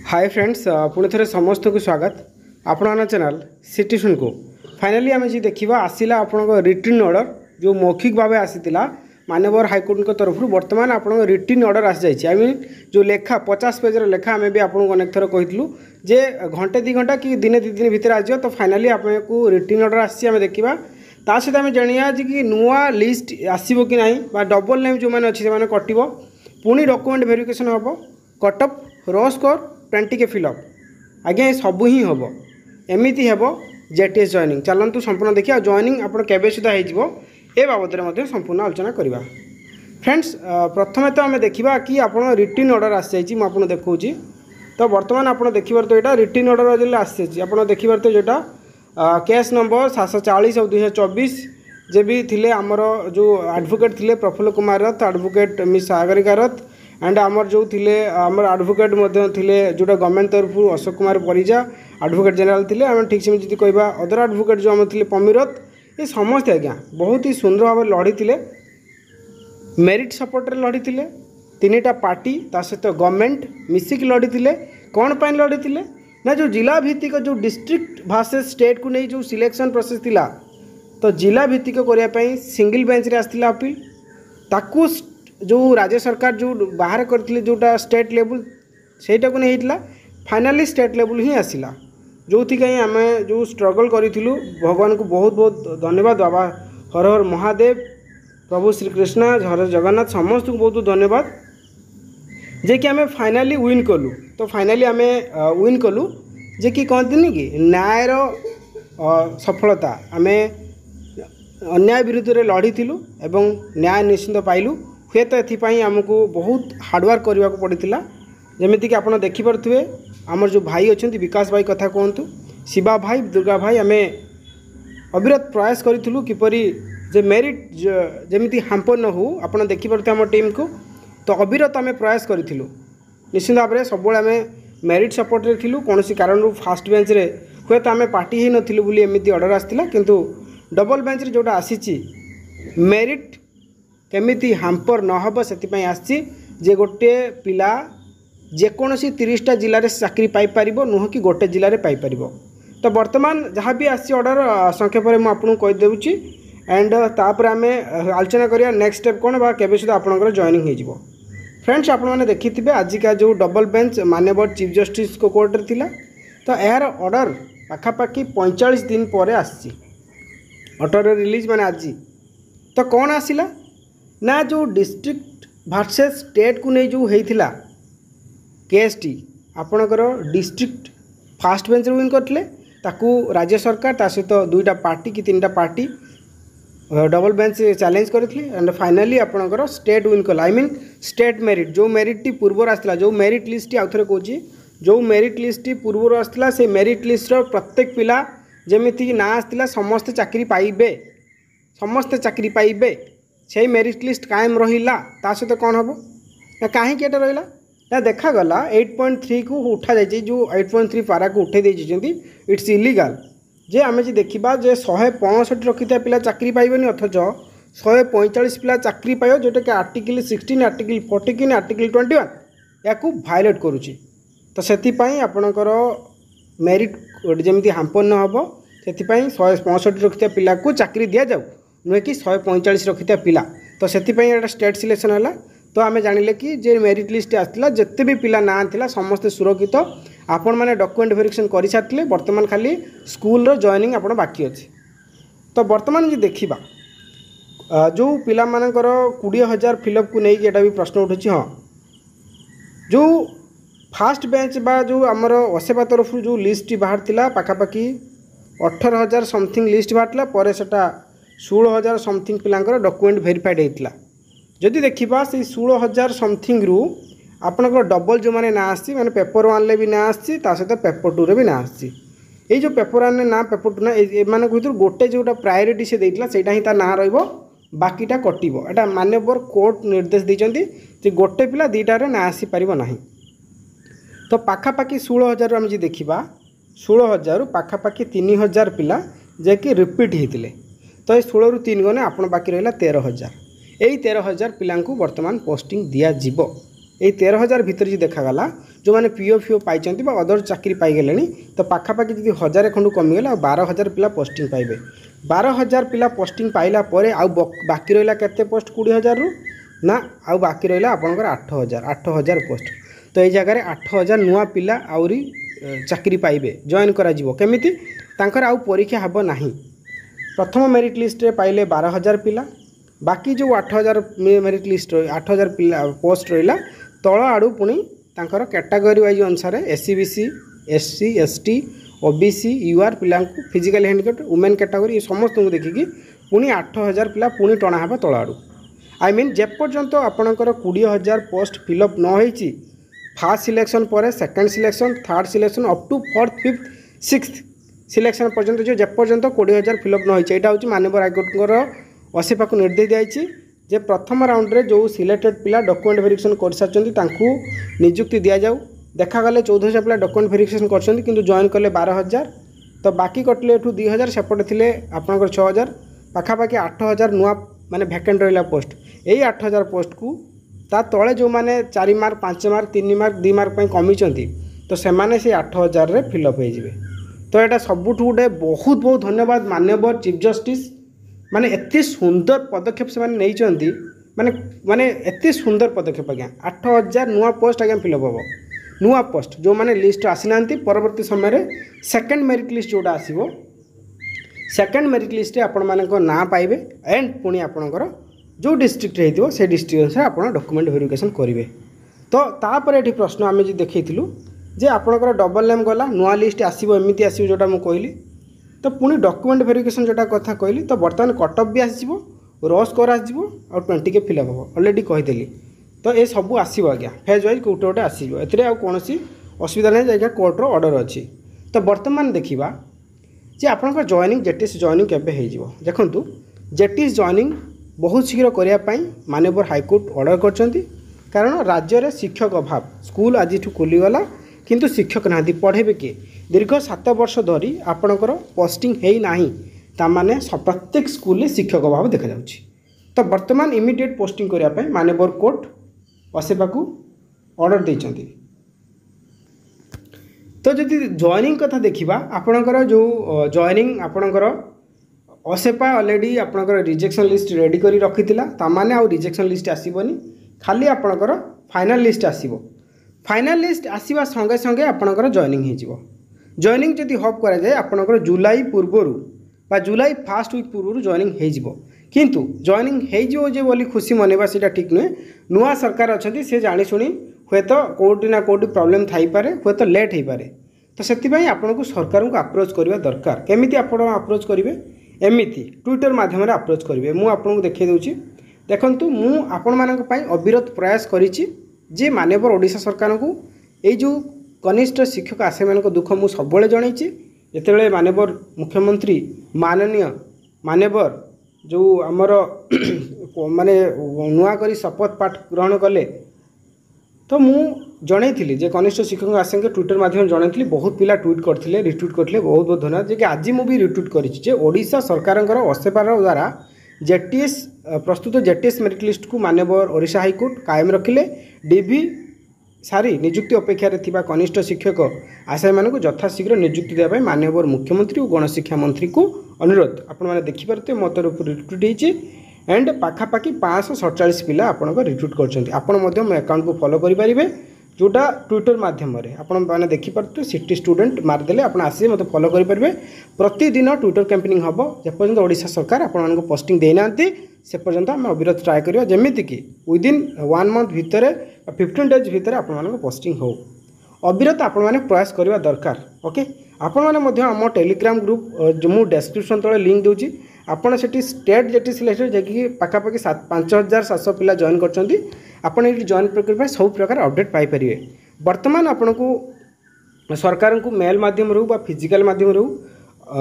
Hi friends पुणी थे समस्त को स्वागत आपण चैनल सिटीजन को फाइनाली आम जी देखा आसला आपण रिटर्न ऑर्डर जो मौखिक भाव आसीला माननीय हाईकोर्ट तरफ बर्तमान आप रिटर्न ऑर्डर आसी जाइए आई मीन जो लेखा 50 पेज लेखा आम भी आपको अनेक थर कहूँ जे घंटे 2 घंटा कि दिने 2 दिन भितर आज तो फाइनाली आपको रिटर्न ऑर्डर आसी देखा ता सहित आम जाना कि नुआ लिस्ट आसो कि ना डबल नेम जो मैंने अच्छे से कटो पुणी डॉक्यूमेंट वेरिफिकेशन हम कटअप रो स्कोर 20 के फिलअप आज्ञा सब ही हम एमती हम जेटीएस जॉइनिंग चलतु संपूर्ण देखिए जॉइनिंग आप केवे सुधा हो ए बाबद में संपूर्ण आलोचना करवा फ्रेंड्स प्रथम तो आम देखा कि आप रिटर्न ऑर्डर आसी जाइए मुझे देखा तो बर्तमान आप देखिए तो यहाँ रिटर्न ऑर्डर आसी आप देखिए तो जोटा केस नंबर 740 और 2024 जे भी थिले आमर जो एडवोकेट थिले प्रफुल्ल कुमार रथ advocate miss Sagarika Rath and आमर जो थिले आमर एडवोकेट थिले जोटा गवर्नमेंट तरफ अशोक कुमार परिजा एडवोकेट जनरल थिले आम ठीक से जी कहवा अदर एडवोकेट जो आम थिले पमीरथ ये समस्त आज्ञा बहुत ही सुंदर भाव लड़ी थे मेरिट सपोर्ट लड़ी थे 3टा पार्टी ता सहित गवर्नमेंट मिसिक लड़ी थे कौन पाई लड़ी थे ना जो जिला भित्तिक जो डिस्ट्रिक्ट वर्सेस स्टेट को नहीं जो सिलेक्शन प्रोसेस थिला तो जिला भित्तिक करने सिंगल बेंच रे आसला अपील ताकू जो राज्य सरकार जो बाहर करथिले जोटा स्टेट लेवल सेटा को नहीं होता फाइनाली स्टेट लेवल ही आसला जो थी कहीं आम जो स्ट्रगल करूँ भगवान को बहुत बहुत धन्यवाद बाबा हर हर महादेव प्रभु श्रीकृष्ण हर जगन्नाथ समस्त को बहुत धन्यवाद जे कि आम फाइनाली विन कलु तो फाइनाली आम विन कलु जे कि कहते कि न्यायर सफलता आम अन्याय विरुद्ध रे लड़ी थिलु एवं न्याय निश्चिंत पाइलु हुए तो ये आमको बहुत हार्डवर्क करने को पड़ता जमीक आप देखिपे आमर जो भाई अच्छा विकास भाई कथा कहतु शिवा भाई दुर्गा भाई आम अविरत प्रयास करूँ किपरि जे मेरिट जमी हाम्पर न हो आप देखिपे आम टीम को तो अविरत आम प्रयास करूँ निश्चित भाव में सब आम मेरिट सपोर्ट थिलु कौन कारण फास्ट बेंच रे हुए तो आम पार्टी ही नथिलु बोली एमती ऑर्डर आसला किंतु डबल बेंच रे जोटा आसी मेरिट केमिति हाम्पर नहब से आसी जे गोटे पिला जेकोसी 30टा जिले में चाकरी पाइपर नुह कि गोटे जिले में पाइपर तो बर्तमान जहाँ भी आसी ऑर्डर संक्षेप में मुझे कहीदेवी एंड तापर आम आलोचना करिया नेक्स्ट स्टेप कौन बा केबे सुधा आपनकर जॉइनिंग हो फ्रेंड्स आप मैंने देखिथे आजिका जो डबल बेंच माननीय चीफ जस्टिस को कोर्ट थिला तो यार ऑर्डर पाखापाखि 45 दिन पर आसी ऑर्डर रिलीज माने आज तो कौन आसिला ना जो डिस्ट्रिक्ट वर्सेस स्टेट को नहीं जो होता केसटी आपणकर डिस्ट्रिक्ट फास्ट बेंच विन करते ताकू राज्य सरकार ता सहित 2टा पार्टी कि 3टा पार्टी डबल बेंच चैलेंज करते एंड फाइनाली आपणकर स्टेट विन कला आई मीन स्टेट मेरिट जो मेरिट टी पूर्वर आसला जो मेरिट लिस्ट आउ थे कहूँ जो मेरिट लिस्ट पूर्वर आसला से मेरिट लिस्ट प्रत्येक पिला जमीती ना आसला समस्त चाकरी पाइबे समस्त चाकरी पाइबे से मेरिट लिस्ट कायम रहिला ता सहित कौन हम ना कहीं रहा ना देखागला 8.3 को उठा जाइए जो 8.3 पारा को उठे देती इट्स इलीगल जे आम जी देखा जे 165 रखिता पिला चाकरी पाइबेनि अथच 145 पिला चाकरी पाइब जोटा कि आर्टिकल 16 आर्टिकल 40 आर्टिकल 21 या भायोलेट करुच्ची तो से आपणकर मेरिट जमी हाम्पर न हम से 165 रखिता पिला को चाकरी दि जाऊ नुहे कि 145 रखिता पिला तो से स्टेट सिलेक्शन है तो आम जानिले कि जे मेरिट लिस्ट आसला जिते भी पिला ना थिला समस्ते सुरक्षित आपण मैंने डॉक्यूमेंट वेरिफिकेशन कर सारे बर्तमान खाली स्कूल जॉइनिंग आप बाकी अच्छे तो बर्तमान जो देखा जो पिला मानकर 20,000 फिलअप को लेकिन एटा भी प्रश्न उठुची हाँ जो फास्ट बेंच बा जो आमर असेपा तरफ जो लिस्ट बाहर थिला पाखापाखि 18,000 समथिंग लिस्ट बाहर पर सेटा 16,000 समथिंग पिलांकर डॉक्यूमेंट वेरीफाइड होता जदि देखा से 16,000 समथिंग रु आपनकर डबल जो मैंने ना आसी मैंने पेपर 1 भी ना आसी सहित पेपर 2 भी ना आसी ये जो पेपर 1 ना पेपर 2 ना एमान भर गोटे जोटा प्रायोरीटी से देता से ही ना बाकीटा कटिबो एटा मान्यवर कोर्ट निर्देश देते गोटे पिला 2टारे ना आसी पारिबो नाही तो पाखापाखि 16,000 आम जी देखा 16,000 पाखापाखि 3,000 पिला जे कि रिपीट होते तो ये 16 रु 3 गने आपण बाकी रहा 13,000 यही 13,000 पिला बर्तमान पोस्टिंग दिज्व यही 13,000 भितर जो देखागला जो मैंने पीओ फीओ पाई अदर चाकरी पाईगले तो पाखापाखि जी 1,000 खंड कमिगला 12,000 पिला पोस्टिंग पाइबे 12,000 पिला पोस्टिंग पाइला परे आउ बाकी रहा केते पोस्ट 20,000 रु ना आउ बाकी रहा आपंकर 8,000 पोस्ट तो ये जगह 8,000 नुआ पिला आउरी चाकरी पाइबे जॉइन करा केमिति तांकर आउ परीक्षा हेब नाही। प्रथम मेरिट लिस्ट रे पाइले 12,000 पिला बाकी जो 8,000 मेरिट लिस्ट 8,000 पिला पोस्ट रहा तल आड़ू पुणी तांकर कैटेगरी वाइज अनुसार SC BC SC ST OBC UR पिला फिजिकल हैंडिकैप्ट वुमेन कैटेगरी समस्त को देखिकी पुणी 8,000 पिला पुणी टणा हेबा तल आड़ू आई मीन जेपर्यंत आपणकर 20,000 पोस्ट फिलअप न होईची फास्ट सिलेक्शन पर second selection third selection up to fourth fifth sixth selection पर्यंत जो जेपर्यंत 20,000 फिलअप न होईची एटा होची माननीय हाईकोर्टर असेपा को निर्देश दिखाई जे प्रथम राउंड रे जो सिलेक्टेड पिला डॉक्यूमेंट वेरिफिकेशन कर सारी तांकू नियुक्ति दि जाऊ देखागले 14,000 पिला डॉक्यूमेंट वेरिफिकेशन कर किंतु जॉइन कले 12,000 तो बाकी कटले एठू 2,000 सेपटे थिले आपनकर 6,000 पाखापाखि 8,000 नुआ माने वैकेंट रहा पोस्ट यही 8,000 पोस्ट को ता तले जो माने 4 मार्क 5 मार्क 3 मार्क 2 मार्क कमी तो सेमाने से 8,000 रे फिलअप हो जाए तो यहाँ सबुठ गोटे बहुत बहुत धन्यवाद माननीय चीफ जस्टिस माने एते सुंदर पदक्षेप से माने माने माने एते सुंदर पदक्षेप आज्ञा 8,000 नुआ पोस्ट आज्ञा फिलअप हम नुआ पोस्ट जो माने लिस्ट आसी ना परवर्ती समय सेकेंड मेरिट लिस्ट जोटा आसो सेकेंड मेरिट लिस्ट आपण मान ना पाइबे एंड पुणी आपणकर जो डिस्ट्रिक्ट हो से डिस्ट्रिक्ट अनुसार आप डॉक्यूमेंट वेरिफिकेशन करेंगे तो तापर ये प्रश्न आम जो देखू जे आपणकर डबल नेम गला नुआ लिस्ट आसो एमती आसो जोटा मुझे कहली तो पुणी डॉक्यूमेंट वेरिफिकेशन जोटा कथा कहली तो बर्तमान कटअफ भी आसो रो स्कोर आसो और 20 के फिलअप हम अलरेडी कहीदेली तो ये सब आसो आज्ञा फेज वाइज गोटे गोटे आसो ए कौन असुविधा नहीं आज्ञा कोर्टर ऑर्डर अच्छी तो बर्तमान देखा जे आपंकर जॉइनिंग जेटीएस जॉइनिंग केबे हो देखु जेटीएस जॉइनिंग बहुत शीघ्र करने माननीय हाईकोर्ट ऑर्डर कर कारण राज्य में शिक्षक अभाव स्कूल आज खोलीगला किंतु शिक्षक ना पढ़ेबे किए दीर्घ 7 वर्ष धरी आपणकर पोस्टिंग है नहीं तामाने प्रत्येक स्कूल में शिक्षक अभाव देखा जाउछि तो वर्तमान इमिडिएट पोस्टिंग करने माननीय कोर्ट असेपा को ऑर्डर देइछन्ति। तो जदि जॉइनिंग कथा देखिबा आपणकर जो जॉइनिंग आपणकर असेपा ऑलरेडी आपणकर रिजेक्शन लिस्ट रेडी करी रखिथिला तामाने आ रिजेक्शन लिस्ट आसीबनी खाली आपणकर फाइनल लिस्ट आसीबो फाइनल लिस्ट आसीबा संगे संगे आपणकर जॉइनिंग हो जॉइनिंग जदि हब करा जाए आपणकर जुलाई पूर्वरु बा जुलाई फास्ट वीक पूर्व जॉइनिंग हो किंतु जॉइनिंग हो जे बोली खुशी मनवा सीटा ठीक नुहे नुआ सरकार अच्छा से जाशुणी हे तो कौटी ना कौटी प्रोब्लेम थाई पारे हे तो लेट हो पारे तो से आपन को सरकार को अप्रोच करवा दरकार केमिति आपण अप्रोच करेंगे एमती ट्विटर माध्यम अप्रोच करेंगे मुझे आपको देखा दूसरी देखु मुझे अविरत प्रयास करी माननीय ओडिशा सरकार को ये जो कनिष्ठ शिक्षक आशा मान दुख मुझे सब जनई जिते माननीय मुख्यमंत्री माननीय जो आमर माने नुआ करी शपथ पाठ ग्रहण कले तो मु जनई जे कनिष्ठ शिक्षक आशा के ट्विटर माध्यम जनई बहुत पिला ट्वीट करते रिट्वीट करते बहुत बहुत धन्यवाद जे आज मुझे रिट्वीट करोडिशा सरकार असेपार द्वारा जेटीएस प्रस्तुत जेटीएस मेरिट लिस्ट को माननीय ओडिशा हाईकोर्ट कायम रखिले डीवी सारी नियुक्ति अपेक्षा थिबा कनिष्ठ शिक्षक आशा मान यथाशीघ्र नियुक्ति देवाई माननीय मुख्यमंत्री और गणशिक्षा मंत्री को अनुरोध आपने देखिपारे मो तरफ रिट्वीट होती एंड पाखापाखि 547 पिला आपण रिट्वीट कर मो अकाउंट को फॉलो करेंगे जोटा ट्विटर माध्यम आपने देखिपारे सिटी स्टूडेंट मारदेले आप आसी मत फॉलो करेंगे प्रतिदिन ट्विटर कैंपेनिंग हम जेपर्यंत ओडिशा सरकार आपको पोस्टिंग देना से पर्यंत आम अविरत ट्राए करिया जेमिति कि विदिन 1 मंथ भितर 15 डेज भितर आपण पोस्टिंग हो अविरत आपण मैंने प्रयास करवा दरकार ओके आपण मैंने आम टेलीग्राम ग्रुप जो मुझे डेस्क्रिप्शन तले लिंक दूसरी आपड़ से स्टेट जेटी सिलेक्टेड जैकि पाखापाखि 5,700 पिला जॉइन कर जॉइन प्रक्रिया सब प्रकार अपडेट पाइपर बर्तमान आपण को सरकार को मेल माध्यम रू बा फिजिकल माध्यम रू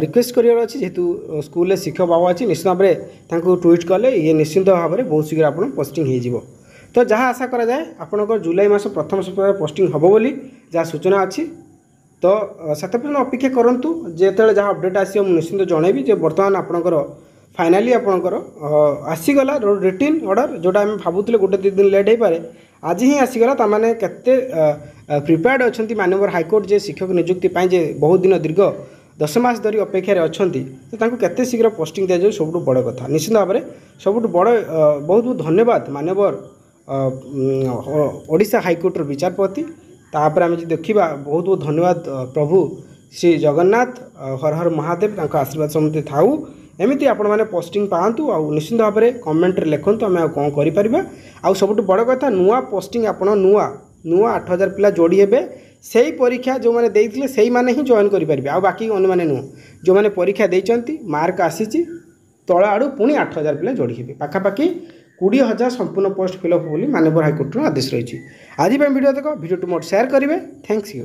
रिक्वेस्ट करार अच्छी जेहेतु स्कूल शिक्षक भाव अच्छी निश्चित भाव में ट्वीट कले ये निश्चित भाव में बहुत शीघ्र आप पोस्टिंग हो तो जहाँ आशा करा जाए आपंकर जुलाई मास प्रथम सप्ताह पोस्टिंग हम बोली जहाँ सूचना अच्छी तो सेत पर्यटन अपेक्षा करूँ जिते जहाँ अपडेट आसो मुझे निश्चित जनइबी जे बर्तमान आपंकर फाइनाली आपंकर आसीगला रिटिन ऑर्डर जोटा आम भावुले गोटे 2 दिन लेट हो पाए आज ही आसीगला ताने केते प्रिपेयर्ड अच्छा माननीय हाइकोर्ट जे शिक्षक नियुक्ति जे बहुत दिन दीर्घ 10 मास धरी अपेक्षार अच्छा तो केते शीघ्र पोस्टिंग दिया जाए सब बड़ कथा निश्चित भाव में सब बड़ बहुत बहुत धन्यवाद माननीय ओडिशा हाइकोर्टर विचारपति तापर आम देखा बहुत बहुत धन्यवाद प्रभु श्री जगन्नाथ हर हर महादेव आशीर्वाद समृद्धि थाऊ एमती आपण मैंने पोस्टिंग पातु आ निश्चित भाव में कमेंट लिखूँ आम कौन कर सब बड़ कथा नुआ पोस्टिंग आप नुआ 8000 पिला जोड़ी हे से ही परीक्षा जो मैंने देते से ही माने ही जॉइन करेंगे आ बाकी अन्य मैंने नुह जो मैंने परीक्षा देती मार्क आसी तल आड़ू पुणी 8000 पिला जोड़ी हे पाखापाखि 20,000 संपूर्ण पोस्ट फिलअप बोली माननीय हाइकोर्टर आदेश रही आज वीडियो देख वीडियो टू मोट शेयर करेंगे थैंक्स यू।